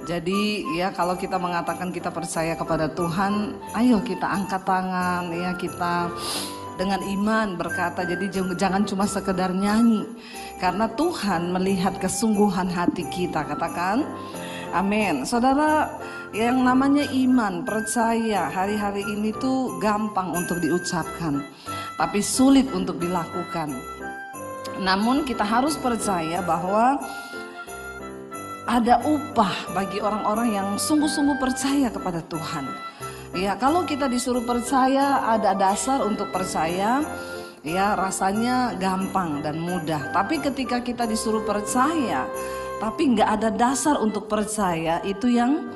Jadi ya kalau kita mengatakan kita percaya kepada Tuhan, ayo kita angkat tangan ya, kita dengan iman berkata. Jadi jangan cuma sekedar nyanyi, karena Tuhan melihat kesungguhan hati kita. Katakan amin. Saudara, yang namanya iman, percaya hari-hari ini tuh gampang untuk diucapkan, tapi sulit untuk dilakukan. Namun kita harus percaya bahwa ada upah bagi orang-orang yang sungguh-sungguh percaya kepada Tuhan. Ya, kalau kita disuruh percaya, ada dasar untuk percaya, ya rasanya gampang dan mudah. Tapi ketika kita disuruh percaya, tapi nggak ada dasar untuk percaya, itu yang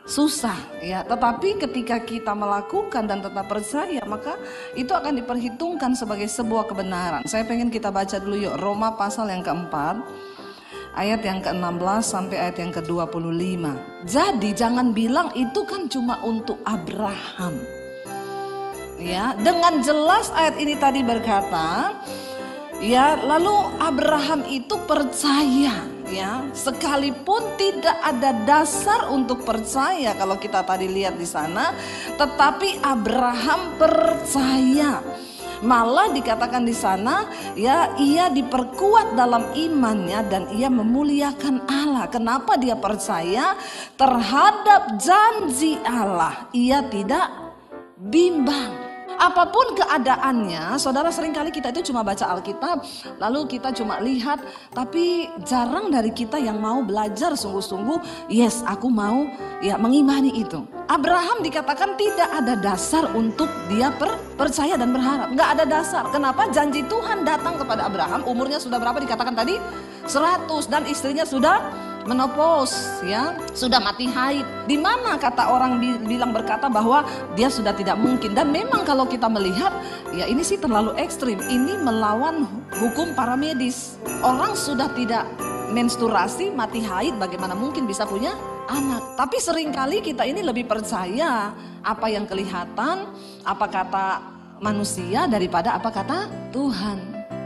susah ya. Tetapi ketika kita melakukan dan tetap percaya, maka itu akan diperhitungkan sebagai sebuah kebenaran. Saya pengen kita baca dulu yuk, Roma pasal yang keempat, ayat yang ke-16 sampai ayat yang ke-25. Jadi jangan bilang itu kan cuma untuk Abraham. Ya, dengan jelas ayat ini tadi berkata, ya, lalu Abraham itu percaya, ya, sekalipun tidak ada dasar untuk percaya kalau kita tadi lihat di sana, tetapi Abraham percaya. Malah dikatakan di sana, ya, ia diperkuat dalam imannya dan ia memuliakan Allah. Kenapa dia percaya? Terhadap janji Allah ia tidak bimbang. Apapun keadaannya, saudara, seringkali kita itu cuma baca Alkitab, lalu kita cuma lihat, tapi jarang dari kita yang mau belajar sungguh-sungguh. Yes, aku mau ya mengimani itu. Abraham dikatakan tidak ada dasar untuk dia percaya dan berharap. Nggak ada dasar. Kenapa? Janji Tuhan datang kepada Abraham, umurnya sudah berapa dikatakan tadi? 100, dan istrinya sudah menopause, ya, sudah mati haid. Di mana kata orang bilang berkata bahwa dia sudah tidak mungkin. Dan memang kalau kita melihat, ya ini sih terlalu ekstrim. Ini melawan hukum para medis. Orang sudah tidak menstruasi, mati haid, bagaimana mungkin bisa punya anak? Tapi seringkali kita ini lebih percaya apa yang kelihatan, apa kata manusia daripada apa kata Tuhan.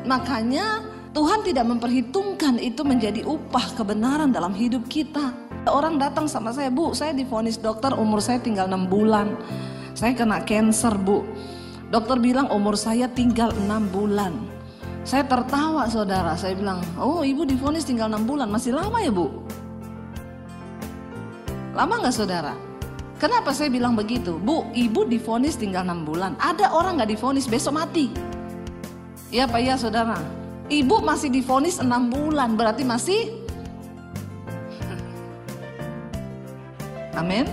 Makanya Tuhan tidak memperhitungkan itu menjadi upah kebenaran dalam hidup kita. Orang datang sama saya, Bu, saya divonis dokter umur saya tinggal 6 bulan. Saya kena cancer, Bu. Dokter bilang umur saya tinggal 6 bulan. Saya tertawa, saudara. Saya bilang, oh, ibu divonis tinggal 6 bulan, masih lama ya, Bu? Lama gak, saudara? Kenapa saya bilang begitu? Bu, ibu divonis tinggal 6 bulan. Ada orang gak divonis besok mati. Ya Pak, ya saudara. Ibu masih divonis 6 bulan, berarti masih amin.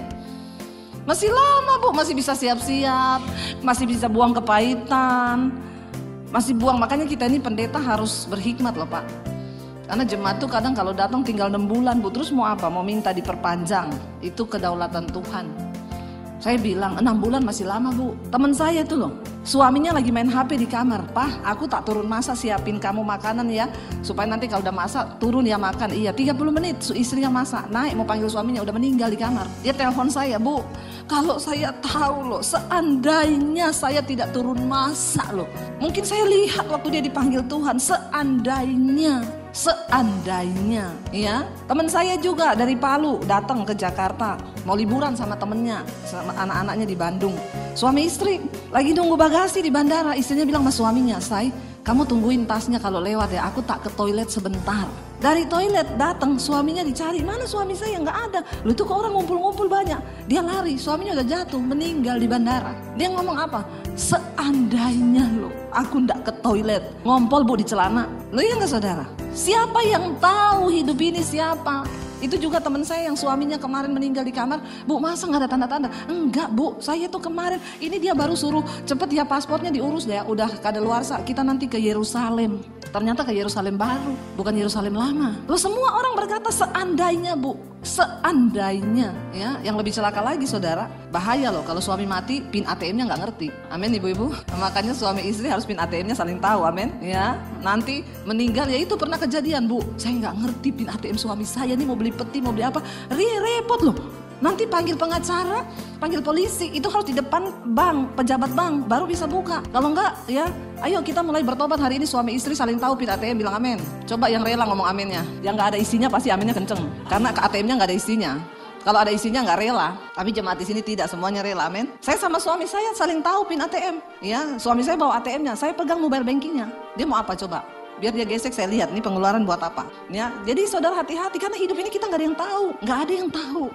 Masih lama, Bu, masih bisa siap-siap, masih bisa buang kepahitan, masih buang. Makanya kita ini pendeta harus berhikmat loh, Pak. Karena jemaat tuh kadang kalau datang tinggal 6 bulan, Bu, terus mau apa? Mau minta diperpanjang. Itu kedaulatan Tuhan. Saya bilang 6 bulan masih lama, Bu. Teman saya tuh loh, suaminya lagi main HP di kamar. Pak, aku tak turun masak, siapin kamu makanan ya, supaya nanti kalau udah masak turun ya makan. Iya, 30 menit istrinya masak, naik mau panggil suaminya udah meninggal di kamar. Dia telepon saya, Bu, kalau saya tahu loh, seandainya saya tidak turun masak loh, mungkin saya lihat waktu dia dipanggil Tuhan. Seandainya ya. Teman saya juga dari Palu datang ke Jakarta, mau liburan sama temennya, sama anak-anaknya di Bandung. Suami istri lagi nunggu bagasi di bandara. Istrinya bilang sama suaminya, Say, kamu tungguin tasnya kalau lewat ya, aku tak ke toilet sebentar. Dari toilet datang, suaminya dicari, mana suami saya? Nggak ada. Lu tuh kok orang ngumpul-ngumpul banyak. Dia lari, suaminya udah jatuh, meninggal di bandara. Dia ngomong apa? Seandainya lo, aku nggak ke toilet, ngompol, Bu, di celana. Lo iya nggak, saudara? Siapa yang tahu hidup ini siapa? Itu juga teman saya yang suaminya kemarin meninggal di kamar. Bu, masa nggak ada tanda-tanda? Enggak, Bu, saya tuh kemarin, ini dia baru suruh cepet ya paspornya diurus deh, udah kadaluarsa, kita nanti ke Yerusalem. Ternyata ke Yerusalem baru, bukan Yerusalem lama. Loh, semua orang berkata seandainya, Bu, seandainya, ya. Yang lebih celaka lagi, saudara, bahaya loh kalau suami mati pin ATM-nya nggak ngerti. Amin, ibu-ibu. Makanya suami istri harus pin ATM-nya saling tahu, amin. Ya, nanti meninggal, ya itu pernah kejadian, Bu. Saya nggak ngerti pin ATM suami saya, nih mau beli peti, mau beli apa, repot loh. Nanti panggil pengacara, panggil polisi, itu harus di depan bank, pejabat bank, baru bisa buka. Kalau enggak, ya ayo kita mulai bertobat hari ini, suami istri saling tahu pin ATM, bilang amin. Coba yang rela ngomong aminnya, yang nggak ada isinya pasti aminnya kenceng, karena ke ATM-nya nggak ada isinya. Kalau ada isinya nggak rela. Tapi jemaat di sini tidak, semuanya rela, amin. Saya sama suami saya saling tahu pin ATM. Ya, suami saya bawa ATM-nya, saya pegang mobile bankingnya. Dia mau apa coba? Biar dia gesek, saya lihat ini pengeluaran buat apa. Ya, jadi saudara hati-hati karena hidup ini kita nggak ada yang tahu, nggak ada yang tahu.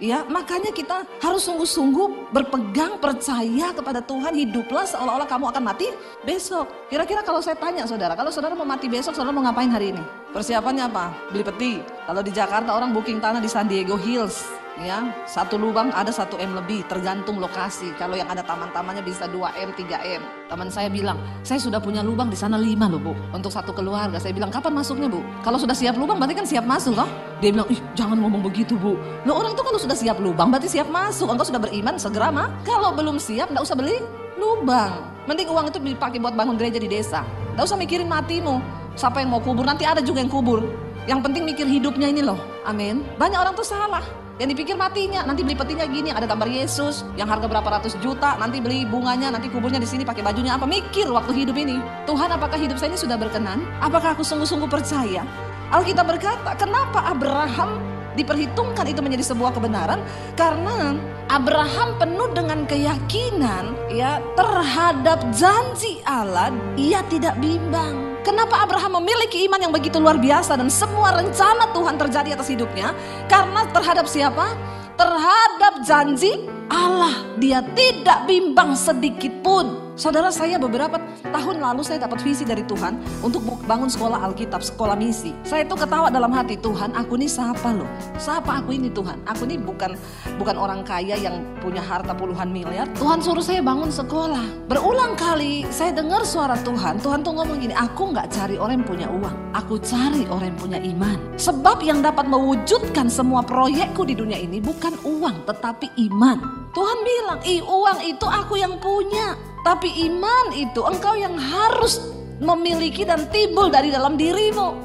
Ya, makanya kita harus sungguh-sungguh berpegang percaya kepada Tuhan. Hiduplah seolah-olah kamu akan mati besok. Kira-kira kalau saya tanya saudara, kalau saudara mau mati besok, saudara mau ngapain hari ini? Persiapannya apa? Beli peti. Kalau di Jakarta orang booking tanah di San Diego Hills. Ya, satu lubang ada 1 M lebih, tergantung lokasi. Kalau yang ada taman-tamannya bisa 2 M, 3 M. Teman saya bilang, saya sudah punya lubang di sana 5 loh Bu, untuk satu keluarga. Saya bilang, kapan masuknya Bu? Kalau sudah siap lubang berarti kan siap masuk loh. Dia bilang, ih jangan ngomong begitu Bu. Loh orang itu kalau sudah siap lubang berarti siap masuk. Engkau sudah beriman segera mah. Kalau belum siap enggak usah beli lubang. Mending uang itu dipakai buat bangun gereja di desa. Enggak usah mikirin matimu. Siapa yang mau kubur, nanti ada juga yang kubur. Yang penting mikir hidupnya ini loh. Amin. Banyak orang tuh salah. Yang dipikir matinya, nanti beli petinya gini, ada gambar Yesus yang harga berapa ratus juta, nanti beli bunganya, nanti kuburnya di sini pakai bajunya apa. Mikir waktu hidup ini, Tuhan apakah hidup saya ini sudah berkenan? Apakah aku sungguh-sungguh percaya? Alkitab berkata, kenapa Abraham diperhitungkan itu menjadi sebuah kebenaran? Karena Abraham penuh dengan keyakinan ya terhadap janji Allah, ia tidak bimbang. Kenapa Abraham memiliki iman yang begitu luar biasa dan semua rencana Tuhan terjadi atas hidupnya? Karena terhadap siapa? Terhadap janji Allah. Dia tidak bimbang sedikit pun. Saudara, saya beberapa tahun lalu saya dapat visi dari Tuhan untuk bangun sekolah Alkitab, sekolah misi. Saya itu ketawa dalam hati, Tuhan aku ini siapa loh? Siapa aku ini Tuhan? Aku ini bukan orang kaya yang punya harta puluhan miliar. Tuhan suruh saya bangun sekolah. Berulang kali saya dengar suara Tuhan. Tuhan tuh ngomong gini, aku gak cari orang yang punya uang. Aku cari orang yang punya iman. Sebab yang dapat mewujudkan semua proyekku di dunia ini bukan uang tetapi iman. Tuhan bilang, uang itu aku yang punya. Tapi iman itu engkau yang harus memiliki dan timbul dari dalam dirimu.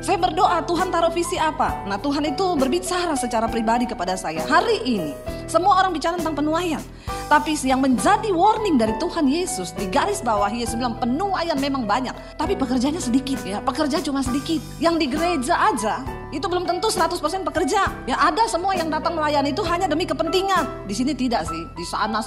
Saya berdoa, Tuhan taruh visi apa? Nah Tuhan itu berbicara secara pribadi kepada saya. Hari ini semua orang bicara tentang penuaian. Tapi yang menjadi warning dari Tuhan Yesus, di garis bawah Yesus bilang penuaian memang banyak, tapi pekerjanya sedikit ya. Pekerja cuma sedikit. Yang di gereja aja itu belum tentu 100% pekerja. Ya ada semua yang datang melayani itu hanya demi kepentingan. Di sini tidak sih, di sana.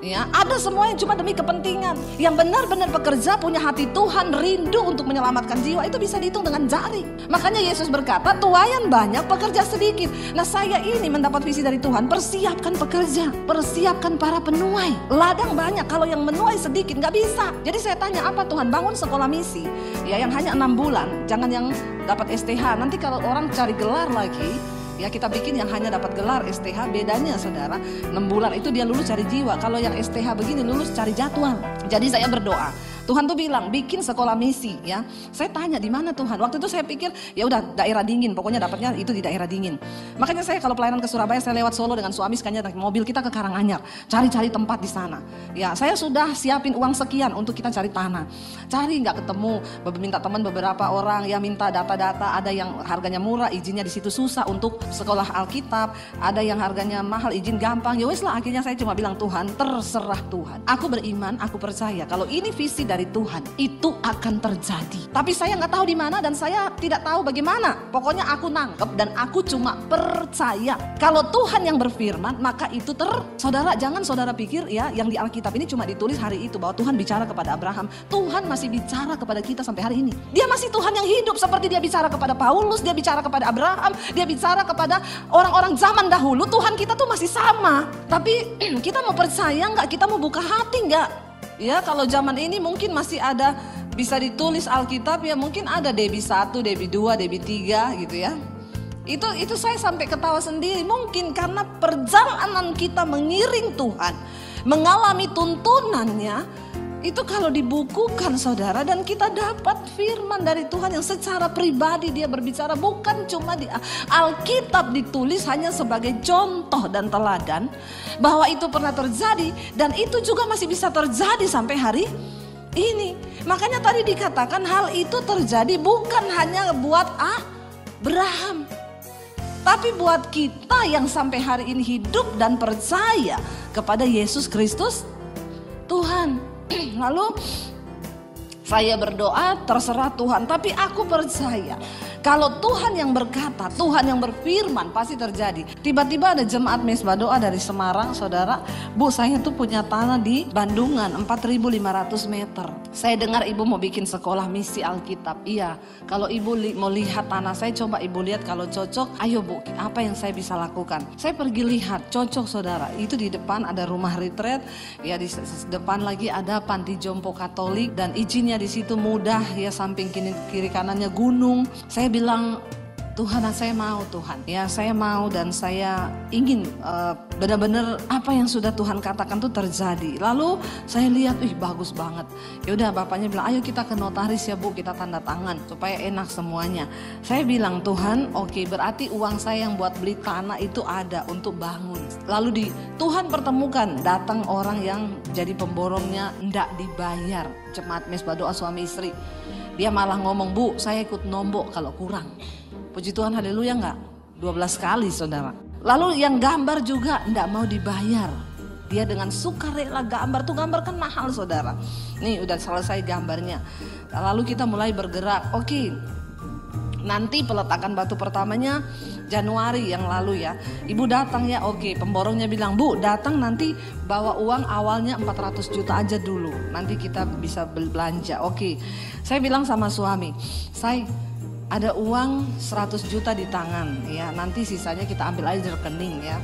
Ya ada semua yang cuma demi kepentingan. Yang benar-benar pekerja punya hati Tuhan, rindu untuk menyelamatkan jiwa, itu bisa dihitung dengan jari. Makanya Yesus berkata, tuaian banyak, pekerja sedikit. Nah saya ini mendapat visi dari Tuhan, persiapkan pekerja, persiapkan para penuai. Ladang banyak, kalau yang menuai sedikit nggak bisa. Jadi saya tanya, apa Tuhan? Bangun sekolah misi ya yang hanya 6 bulan, jangan yang dapat STH. Nanti kalau orang cari gelar lagi, ya kita bikin yang hanya dapat gelar STH. Bedanya saudara, 6 bulan itu dia lulus cari jiwa. Kalau yang STH begini lulus cari jadwal. Jadi saya berdoa, Tuhan tuh bilang bikin sekolah misi ya. Saya tanya di mana Tuhan? Waktu itu saya pikir ya udah daerah dingin, pokoknya dapatnya itu di daerah dingin. Makanya saya kalau pelayanan ke Surabaya saya lewat Solo dengan suami sekalian naik mobil kita ke Karanganyar, cari-cari tempat di sana. Ya saya sudah siapin uang sekian untuk kita cari tanah. Cari nggak ketemu, minta teman beberapa orang ya minta data-data. Ada yang harganya murah, izinnya di situ susah untuk sekolah Alkitab. Ada yang harganya mahal, izin gampang. Ya wes lah, akhirnya saya cuma bilang Tuhan terserah Tuhan. Aku beriman, aku percaya kalau ini visi dari Tuhan itu akan terjadi. Tapi saya nggak tahu di mana dan saya tidak tahu bagaimana. Pokoknya aku nangkep dan aku cuma percaya. Kalau Tuhan yang berfirman maka itu saudara jangan saudara pikir ya yang di Alkitab ini cuma ditulis hari itu bahwa Tuhan bicara kepada Abraham. Tuhan masih bicara kepada kita sampai hari ini. Dia masih Tuhan yang hidup seperti dia bicara kepada Paulus, dia bicara kepada Abraham, dia bicara kepada orang-orang zaman dahulu. Tuhan kita tuh masih sama. Tapi kita mau percaya nggak? Kita mau buka hati nggak? Ya kalau zaman ini mungkin masih ada bisa ditulis Alkitab ya mungkin ada Debbie 1, Debbie 2, Debbie 3 gitu ya. Itu saya sampai ketawa sendiri mungkin karena perjalanan kita mengiring Tuhan, mengalami tuntunannya itu kalau dibukukan saudara dan kita dapat firman dari Tuhan yang secara pribadi dia berbicara, bukan cuma di Alkitab ditulis hanya sebagai contoh dan teladan bahwa itu pernah terjadi dan itu juga masih bisa terjadi sampai hari ini. Makanya tadi dikatakan hal itu terjadi bukan hanya buat Abraham, tapi buat kita yang sampai hari ini hidup dan percaya kepada Yesus Kristus Tuhan. Lalu saya berdoa terserah Tuhan, tapi aku percaya Kalau Tuhan yang berkata, Tuhan yang berfirman, pasti terjadi. Tiba-tiba ada jemaat Mesbah Doa dari Semarang, saudara. Bu, saya tuh punya tanah di Bandungan 4.500 meter. Saya dengar ibu mau bikin sekolah misi Alkitab. Iya, kalau ibu mau lihat tanah saya, coba ibu lihat, kalau cocok, ayo bu, apa yang saya bisa lakukan. Saya pergi lihat, cocok saudara. Itu di depan ada rumah retreat, ya di depan lagi ada panti jompo Katolik, dan izinnya di situ mudah, ya samping kiri kanannya gunung. Saya bilang, Tuhan, saya mau Tuhan, ya saya mau, dan saya ingin benar-benar apa yang sudah Tuhan katakan tuh terjadi. Lalu saya lihat, bagus banget. Ya udah, bapaknya bilang, ayo kita ke notaris ya bu, kita tanda tangan supaya enak semuanya. Saya bilang, Tuhan, oke, berarti uang saya yang buat beli tanah itu ada untuk bangun. Lalu Tuhan pertemukan, datang orang yang jadi pemborongnya ndak dibayar, jemaat Mesbah Doa suami istri. Dia malah ngomong, bu, saya ikut nombok kalau kurang. Puji Tuhan, haleluya enggak? 12 kali saudara. Lalu yang gambar juga enggak mau dibayar. Dia dengan sukarela gambar, tuh gambar kan mahal saudara. Nih udah selesai gambarnya. Lalu kita mulai bergerak. Oke, nanti peletakan batu pertamanya Januari yang lalu ya. Ibu datang ya, oke. Pemborongnya bilang, bu datang nanti bawa uang awalnya 400 juta aja dulu. Nanti kita bisa belanja. Oke, saya bilang sama suami, saya ada uang 100 juta di tangan ya, nanti sisanya kita ambil aja di rekening ya.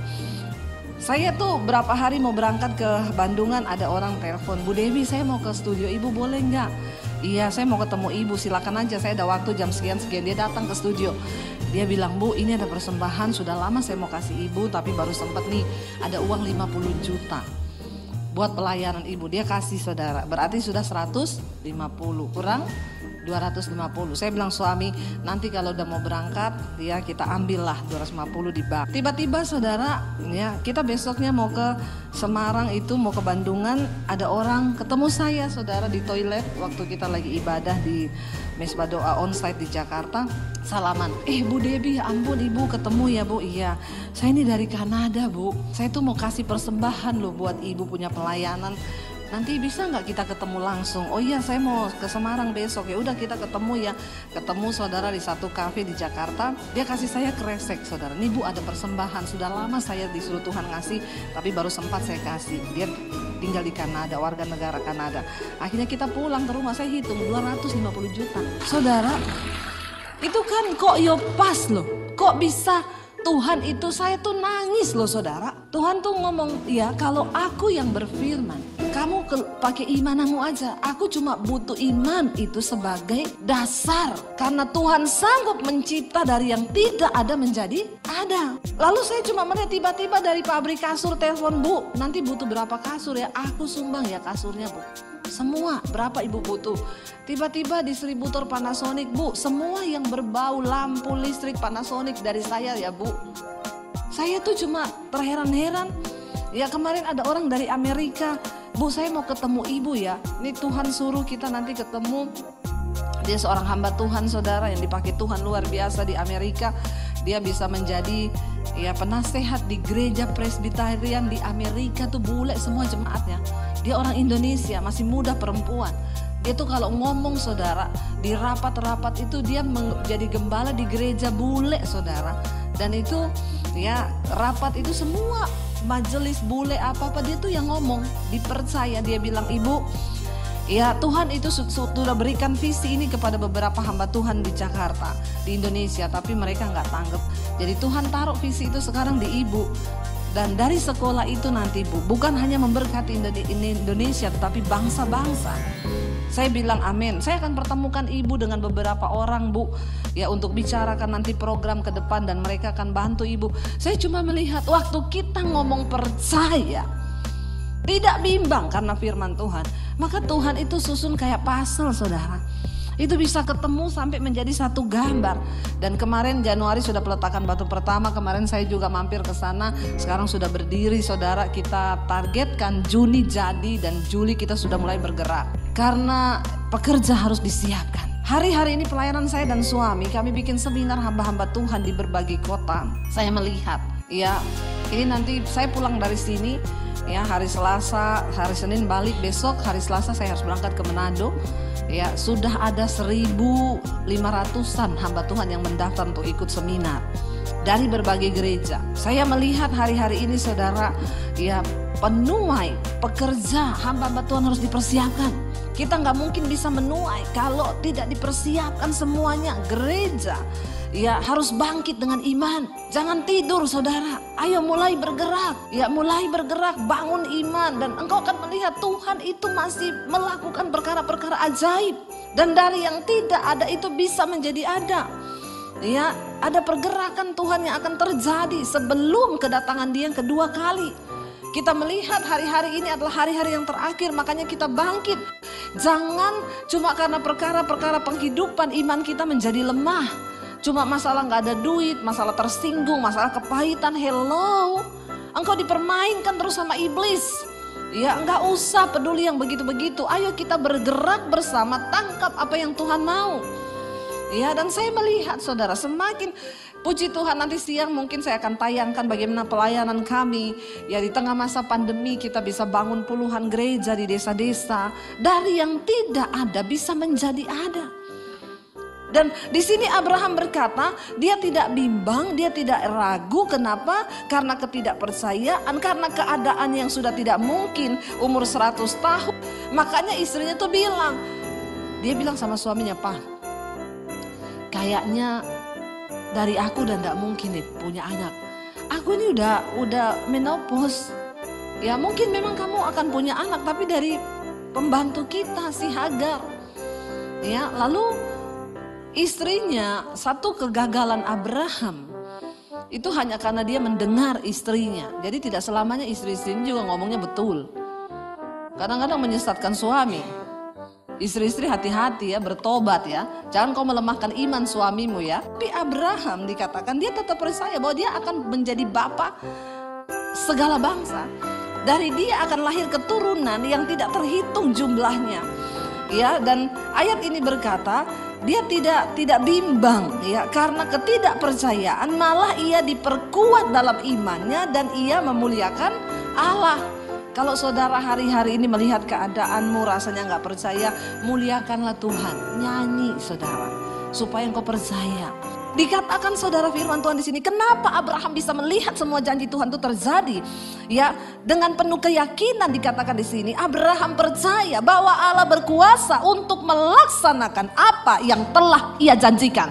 Saya tuh berapa hari mau berangkat ke Bandungan, ada orang telepon, Bu Dewi saya mau ke studio ibu, boleh nggak? Iya, saya mau ketemu ibu, silakan aja, saya ada waktu jam sekian. Dia datang ke studio, dia bilang, bu ini ada persembahan, sudah lama saya mau kasih ibu tapi baru sempat nih, ada uang 50 juta buat pelayanan ibu. Dia kasih saudara, berarti sudah 150 kurang 250. Saya bilang suami, nanti kalau udah mau berangkat ya kita ambillah 250 di bak. Tiba-tiba saudara ya, kita besoknya mau ke Semarang, itu mau ke Bandungan, ada orang ketemu saya saudara di toilet waktu kita lagi ibadah di Mesbah Doa onsite di Jakarta. Salaman, Bu Debbie, ya ampun ibu ketemu ya bu. Iya, saya ini dari Kanada bu, saya tuh mau kasih persembahan loh buat ibu punya pelayanan. Nanti bisa nggak kita ketemu langsung? Oh iya, saya mau ke Semarang besok. Ya udah kita ketemu ya. Ketemu saudara di satu kafe di Jakarta. Dia kasih saya kresek saudara. Nih bu, ada persembahan. Sudah lama saya disuruh Tuhan ngasih, tapi baru sempat saya kasih. Dia tinggal di Kanada, warga negara Kanada. Akhirnya kita pulang ke rumah, saya hitung 250 juta. Saudara, itu kan kok pas loh. Kok bisa? Tuhan itu, saya tuh nangis loh saudara. Tuhan tuh ngomong, ya kalau aku yang berfirman, kamu pakai imanmu aja. Aku cuma butuh iman itu sebagai dasar. Karena Tuhan sanggup mencipta dari yang tidak ada menjadi ada. Lalu saya cuma melihat tiba-tiba dari pabrik kasur telepon, bu nanti butuh berapa kasur ya? Aku sumbang ya kasurnya bu. Semua, berapa ibu butuh? Tiba-tiba distributor Panasonic, bu semua yang berbau lampu listrik Panasonic dari saya ya bu. Saya tuh cuma terheran-heran. Ya kemarin ada orang dari Amerika, bu saya mau ketemu ibu ya. Ini Tuhan suruh kita nanti ketemu. Dia seorang hamba Tuhan saudara yang dipakai Tuhan luar biasa di Amerika. Dia bisa menjadi ya penasehat di gereja Presbyterian di Amerika tuh, bule semua jemaatnya. Dia orang Indonesia, masih muda, perempuan. Dia tuh kalau ngomong saudara, di rapat-rapat itu dia menjadi gembala di gereja bule saudara. Dan itu ya rapat itu semua majelis bule apa-apa dia tuh yang ngomong, dipercaya. Dia bilang, ibu ya Tuhan itu sudah berikan visi ini kepada beberapa hamba Tuhan di Jakarta, di Indonesia, tapi mereka nggak tanggap. Jadi Tuhan taruh visi itu sekarang di ibu. Dan dari sekolah itu nanti bu, bukan hanya memberkati Indonesia tetapi bangsa-bangsa. Saya bilang amin. Saya akan pertemukan ibu dengan beberapa orang bu, ya untuk bicarakan nanti program ke depan dan mereka akan bantu ibu. Saya cuma melihat waktu kita ngomong percaya, tidak bimbang karena firman Tuhan, maka Tuhan itu susun kayak puzzle saudara. Itu bisa ketemu sampai menjadi satu gambar. Dan kemarin Januari sudah peletakan batu pertama. Kemarin saya juga mampir ke sana. Sekarang sudah berdiri saudara. Kita targetkan Juni jadi dan Juli kita sudah mulai bergerak. Karena pekerja harus disiapkan. Hari-hari ini pelayanan saya dan suami, kami bikin seminar hamba-hamba Tuhan di berbagai kota. Saya melihat, ya, ini nanti saya pulang dari sini, ya, hari Selasa, hari Senin balik, besok hari Selasa saya harus berangkat ke Manado. Ya, sudah ada 1.500-an hamba Tuhan yang mendaftar untuk ikut seminar dari berbagai gereja. Saya melihat hari-hari ini saudara, ya, penuai, pekerja, hamba-hamba Tuhan harus dipersiapkan. Kita nggak mungkin bisa menuai kalau tidak dipersiapkan semuanya. Gereja, ya, harus bangkit dengan iman. Jangan tidur saudara. Ayo mulai bergerak. Ya, mulai bergerak, bangun iman. Dan engkau akan melihat Tuhan itu masih melakukan perkara-perkara ajaib. Dan dari yang tidak ada itu bisa menjadi ada. Ya, ada pergerakan Tuhan yang akan terjadi sebelum kedatangan Dia yang kedua kali. Kita melihat hari-hari ini adalah hari-hari yang terakhir, makanya kita bangkit. Jangan cuma karena perkara-perkara penghidupan iman kita menjadi lemah. Cuma masalah gak ada duit, masalah tersinggung, masalah kepahitan. Hello, engkau dipermainkan terus sama iblis. Ya, gak usah peduli yang begitu-begitu. Ayo kita bergerak bersama, tangkap apa yang Tuhan mau. Ya, dan saya melihat saudara, semakin puji Tuhan nanti siang mungkin saya akan tayangkan bagaimana pelayanan kami. Ya, di tengah masa pandemi kita bisa bangun puluhan gereja di desa-desa. Dari yang tidak ada bisa menjadi ada. Dan di sini Abraham berkata, dia tidak bimbang, dia tidak ragu. Kenapa? Karena ketidakpercayaan, karena keadaan yang sudah tidak mungkin, umur 100 tahun. Makanya istrinya tuh bilang, dia bilang sama suaminya, "Pak, kayaknya dari aku udah gak mungkin nih punya anak. Aku ini udah menopause. Ya, mungkin memang kamu akan punya anak, tapi dari pembantu kita si Hagar." Ya, lalu istrinya, satu kegagalan Abraham itu hanya karena dia mendengar istrinya. Jadi tidak selamanya istri-istrinya juga ngomongnya betul. Kadang-kadang menyesatkan suami. Istri-istri hati-hati ya, bertobat ya. Jangan kau melemahkan iman suamimu ya. Tapi Abraham dikatakan dia tetap percaya bahwa dia akan menjadi bapa segala bangsa. Dari dia akan lahir keturunan yang tidak terhitung jumlahnya. Ya, dan ayat ini berkata, dia tidak bimbang ya, karena ketidakpercayaan, malah ia diperkuat dalam imannya dan ia memuliakan Allah. Kalau saudara hari-hari ini melihat keadaanmu rasanya gak percaya, muliakanlah Tuhan. Nyanyi saudara, supaya engkau percaya. Dikatakan saudara firman Tuhan di sini, kenapa Abraham bisa melihat semua janji Tuhan itu terjadi? Ya, dengan penuh keyakinan dikatakan di sini, Abraham percaya bahwa Allah berkuasa untuk melaksanakan apa yang telah Ia janjikan.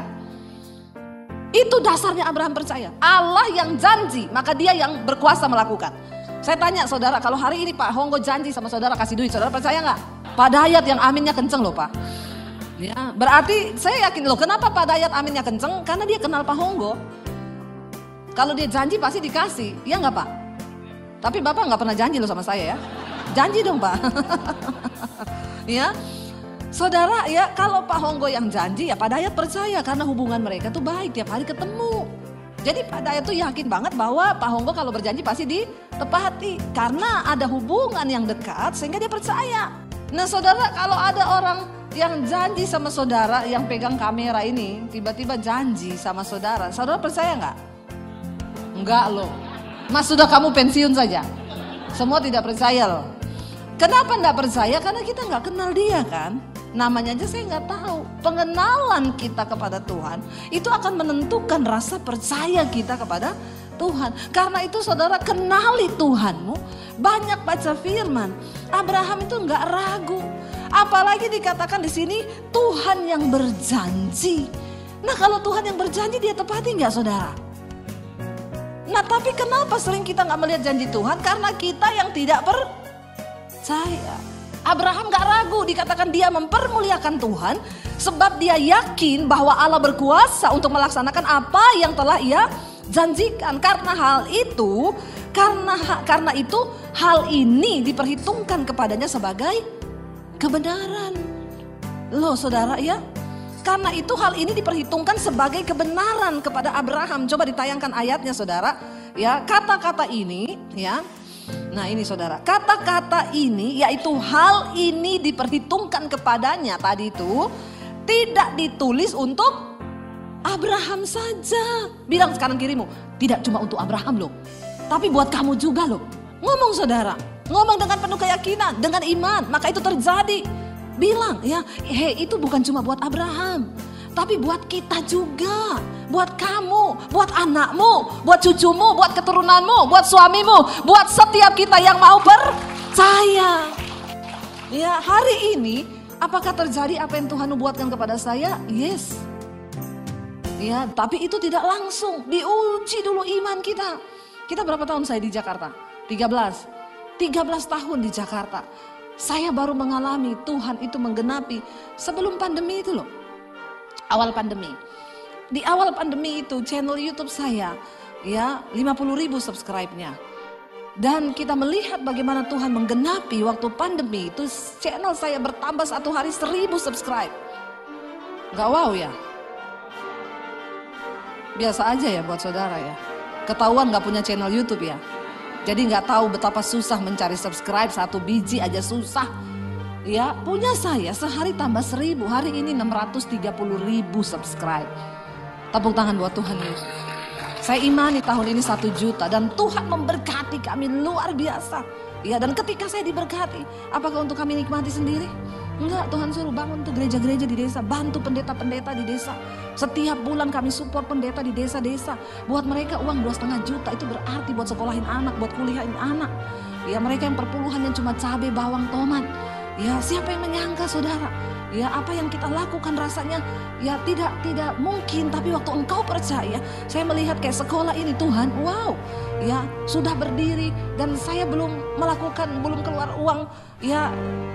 Itu dasarnya Abraham percaya. Allah yang janji, maka Dia yang berkuasa melakukan. Saya tanya saudara, kalau hari ini Pak Honggo janji sama saudara kasih duit, saudara percaya nggak? Pak Dayat yang aminnya kenceng loh Pak. Ya, berarti saya yakin loh, kenapa Pak Dayat aminnya kenceng? Karena dia kenal Pak Honggo. Kalau dia janji pasti dikasih, ya nggak Pak? Tapi Bapak nggak pernah janji loh sama saya ya. Janji dong Pak. Ya, saudara ya, kalau Pak Honggo yang janji ya Pak Dayat percaya karena hubungan mereka tuh baik, tiap hari ketemu. Jadi Pak Dayat tuh yakin banget bahwa Pak Honggo kalau berjanji pasti ditepati. Karena ada hubungan yang dekat sehingga dia percaya. Nah saudara, kalau ada orang yang janji sama saudara, yang pegang kamera ini tiba-tiba janji sama saudara, saudara percaya nggak? Enggak loh. Mas sudah kamu pensiun saja. Semua tidak percaya loh. Kenapa enggak percaya? Karena kita nggak kenal dia kan. Namanya aja saya nggak tahu. Pengenalan kita kepada Tuhan itu akan menentukan rasa percaya kita kepada Tuhan. Karena itu saudara, kenali Tuhanmu. Banyak baca firman. Abraham itu nggak ragu. Apalagi dikatakan di sini Tuhan yang berjanji. Nah kalau Tuhan yang berjanji, dia tepati nggak saudara? Nah tapi kenapa sering kita nggak melihat janji Tuhan? Karena kita yang tidak percaya. Abraham gak ragu, dikatakan dia mempermuliakan Tuhan sebab dia yakin bahwa Allah berkuasa untuk melaksanakan apa yang telah Ia janjikan. Karena itu hal ini diperhitungkan kepadanya sebagai kebenaran. Loh saudara ya, karena itu hal ini diperhitungkan sebagai kebenaran kepada Abraham. Coba ditayangkan ayatnya saudara. Ya, kata-kata ini ya. Nah ini saudara, kata-kata ini yaitu hal ini diperhitungkan kepadanya tadi itu Tidak ditulis untuk Abraham saja. Bilang sekarang kirimu, tidak cuma untuk Abraham loh, tapi buat kamu juga loh. Ngomong saudara, ngomong dengan penuh keyakinan, dengan iman, maka itu terjadi. Bilang ya, itu bukan cuma buat Abraham, tapi buat kita juga. Buat kamu, buat anakmu, buat cucumu, buat keturunanmu, buat suamimu, buat setiap kita yang mau percaya. Ya, hari ini apakah terjadi apa yang Tuhan buatkan kepada saya? Yes. Ya, tapi itu tidak langsung. Diuji dulu iman kita. Kita berapa tahun saya di Jakarta? 13 tahun di Jakarta. Saya baru mengalami Tuhan itu menggenapi sebelum pandemi itu loh. Awal pandemi. Di awal pandemi itu channel YouTube saya ya 50.000 subscribe-nya. Dan kita melihat bagaimana Tuhan menggenapi waktu pandemi itu channel saya bertambah satu hari 1.000 subscribe. Gak wow ya? Biasa aja ya buat saudara ya. Ketahuan gak punya channel YouTube ya. Jadi gak tahu betapa susah mencari subscribe, 1 biji aja susah. Ya, punya saya sehari tambah 1.000, hari ini 630.000 subscribe. Tepuk tangan buat Tuhan Yesus. Saya imani tahun ini 1 juta dan Tuhan memberkati kami luar biasa. Ya, dan ketika saya diberkati, apakah untuk kami nikmati sendiri? Enggak, Tuhan suruh bangun tuh gereja-gereja di desa, bantu pendeta-pendeta di desa. Setiap bulan kami support pendeta di desa-desa. Buat mereka uang 2,5 juta itu berarti buat sekolahin anak, buat kuliahin anak. Ya, mereka yang perpuluhan yang cuma cabai, bawang, tomat. Ya, siapa yang menyangka saudara? Ya, apa yang kita lakukan rasanya ya tidak mungkin, tapi waktu engkau percaya, saya melihat kayak sekolah ini Tuhan, wow, ya sudah berdiri dan saya belum keluar uang, ya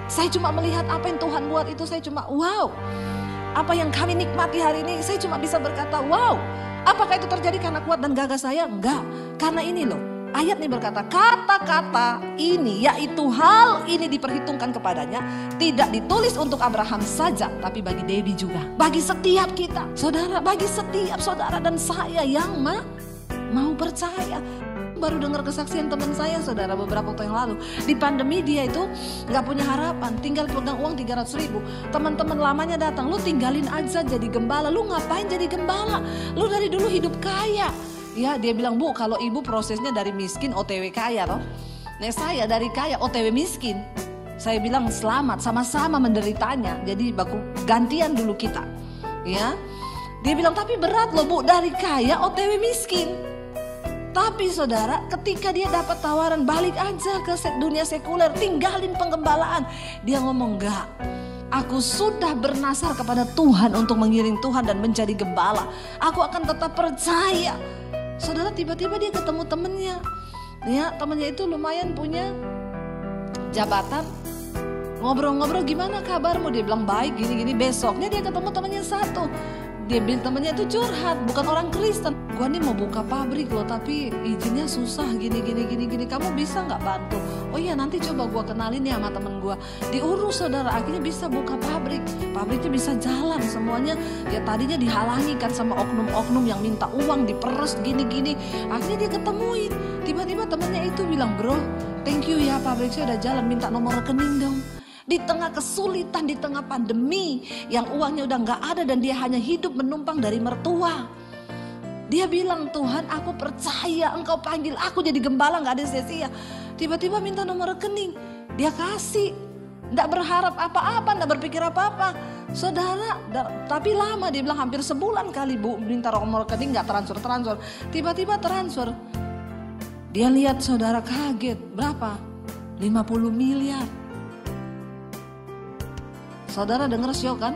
saya cuma melihat apa yang Tuhan buat itu, saya cuma wow. Apa yang kami nikmati hari ini, saya cuma bisa berkata wow. Apakah itu terjadi karena kuat dan gagah saya? Enggak, karena ini loh. Ayat ini berkata, kata-kata ini yaitu hal ini diperhitungkan kepadanya, tidak ditulis untuk Abraham saja, tapi bagi Debbie juga. Bagi setiap kita, saudara, bagi setiap saudara dan saya yang mau percaya. Baru dengar kesaksian teman saya, saudara, beberapa waktu yang lalu. Di pandemi dia itu gak punya harapan, tinggal pegang uang 300.000. Teman-teman lamanya datang, lu tinggalin aja jadi gembala. Lu ngapain jadi gembala? Lu dari dulu hidup kaya. Ya, dia bilang, Bu, kalau ibu prosesnya dari miskin OTW kaya toh. Nah, saya dari kaya OTW miskin. Saya bilang selamat, sama-sama menderitanya. Jadi baku gantian dulu kita. Ya. Dia bilang, tapi berat loh, Bu, dari kaya OTW miskin. Tapi saudara, ketika dia dapat tawaran balik aja ke dunia sekuler, tinggalin penggembalaan, dia ngomong enggak. Aku sudah bernasar kepada Tuhan untuk mengiring Tuhan dan menjadi gembala. Aku akan tetap percaya. Saudara, tiba-tiba dia ketemu temennya. Ya, temennya itu lumayan punya jabatan. Ngobrol-ngobrol, gimana kabarmu? Dia bilang baik, gini-gini. Besoknya dia ketemu temennya satu. Dia bilang temennya itu curhat, bukan orang Kristen. Gua nih mau buka pabrik loh, tapi izinnya susah, gini. Kamu bisa nggak bantu? Oh iya, nanti coba gua kenalin ya sama temen gua. Diurus saudara, akhirnya bisa buka pabrik. Pabriknya bisa jalan semuanya. Ya tadinya dihalangi kan sama oknum-oknum yang minta uang, diperes gini. Akhirnya dia ketemuin. Tiba-tiba temennya itu bilang, bro, thank you ya, pabrik saya udah jalan, minta nomor rekening dong. Di tengah kesulitan, di tengah pandemi, yang uangnya udah gak ada dan dia hanya hidup menumpang dari mertua. Dia bilang, Tuhan, aku percaya engkau panggil aku jadi gembala, gak ada sia-sia. Tiba-tiba minta nomor rekening, dia kasih. Gak berharap apa-apa, gak berpikir apa-apa. Saudara, tapi lama, dia bilang hampir sebulan kali, Bu, minta nomor rekening gak transfer. Tiba-tiba transfer. Dia lihat saudara kaget, berapa? 50 miliar. Saudara dengar syok kan?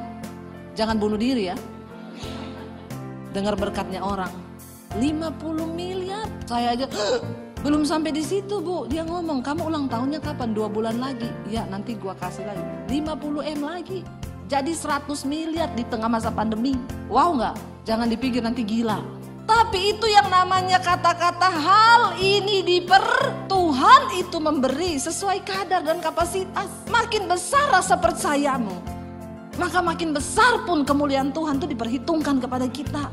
Jangan bunuh diri ya. Dengar berkatnya orang. 50 miliar. Saya aja belum sampai di situ, Bu. Dia ngomong, kamu ulang tahunnya kapan? 2 bulan lagi. Ya, nanti gua kasih lagi. 50 M lagi. Jadi 100 miliar di tengah masa pandemi. Wow nggak? Jangan dipikir nanti gila. Tapi itu yang namanya kata-kata hal ini Tuhan itu memberi sesuai kadar dan kapasitas. Makin besar rasa percayamu, maka makin besar pun kemuliaan Tuhan itu diperhitungkan kepada kita.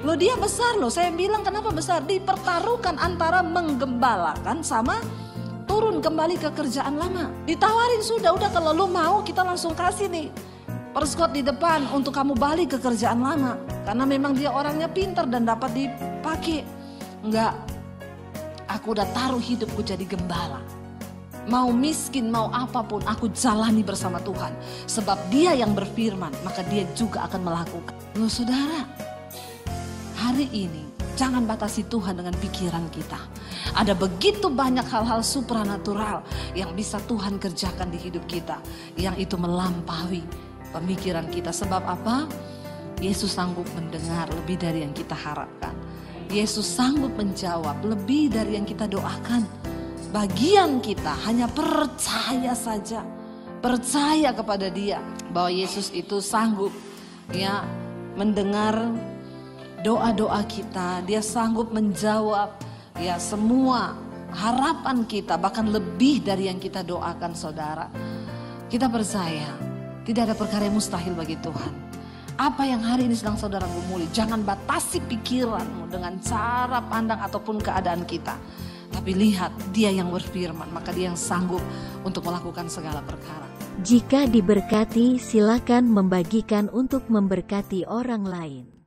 Loh, dia besar loh. Saya bilang kenapa besar? Dipertaruhkan antara menggembalakan sama turun kembali ke kerjaan lama. Ditawarin sudah kalau lu mau kita langsung kasih nih. perskot di depan untuk kamu balik ke kerjaan lama. Karena memang dia orangnya pintar dan dapat dipakai. Enggak, aku udah taruh hidupku jadi gembala. Mau miskin, mau apapun, aku jalani bersama Tuhan. Sebab dia yang berfirman, maka dia juga akan melakukan. Loh saudara, hari ini jangan batasi Tuhan dengan pikiran kita. Ada begitu banyak hal-hal supranatural yang bisa Tuhan kerjakan di hidup kita. Yang itu melampaui pemikiran kita. Sebab apa? Yesus sanggup mendengar lebih dari yang kita harapkan. Yesus sanggup menjawab lebih dari yang kita doakan. Bagian kita hanya percaya saja. Percaya kepada Dia bahwa Yesus itu sanggup ya mendengar doa-doa kita. Dia sanggup menjawab ya semua harapan kita, bahkan lebih dari yang kita doakan saudara. Kita percaya tidak ada perkara yang mustahil bagi Tuhan. Apa yang hari ini sedang saudara gumuli, jangan batasi pikiranmu dengan cara pandang ataupun keadaan kita. Tapi lihat, Dia yang berfirman, maka Dia yang sanggup untuk melakukan segala perkara. Jika diberkati, silakan membagikan untuk memberkati orang lain.